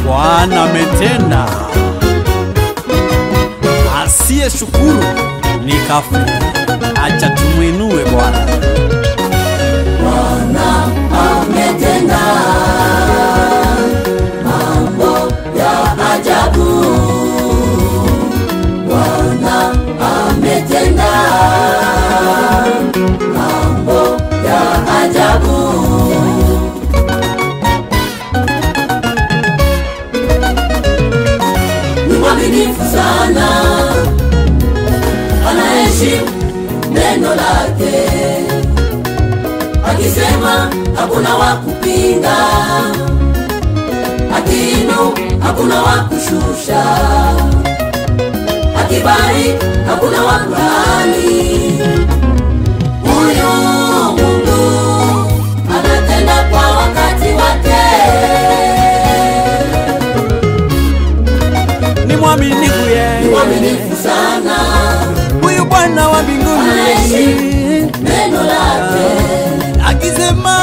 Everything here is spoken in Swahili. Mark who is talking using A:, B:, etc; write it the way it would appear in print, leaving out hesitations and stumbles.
A: Bwana ametenda, asiye shukuru ni kafiri. Acha tumuinue Bwana.
B: Bwana ametenda mambo ya ajabu. Bwana ametenda mambo ya ajabu. Ni mwaminifu sana, anaheshimu neno lake. Akisema hakuna wa kupinga, akinu hakuna wa kushusha, akibariki hakuna wa kulaani. Huyu Mungu anatenda kwa wakati wake.
A: Ni mwaminifu yeye,
B: ni mwaminifu sana.
A: Huyu Bwana wa mbinguni
B: neno lake.
A: Akisema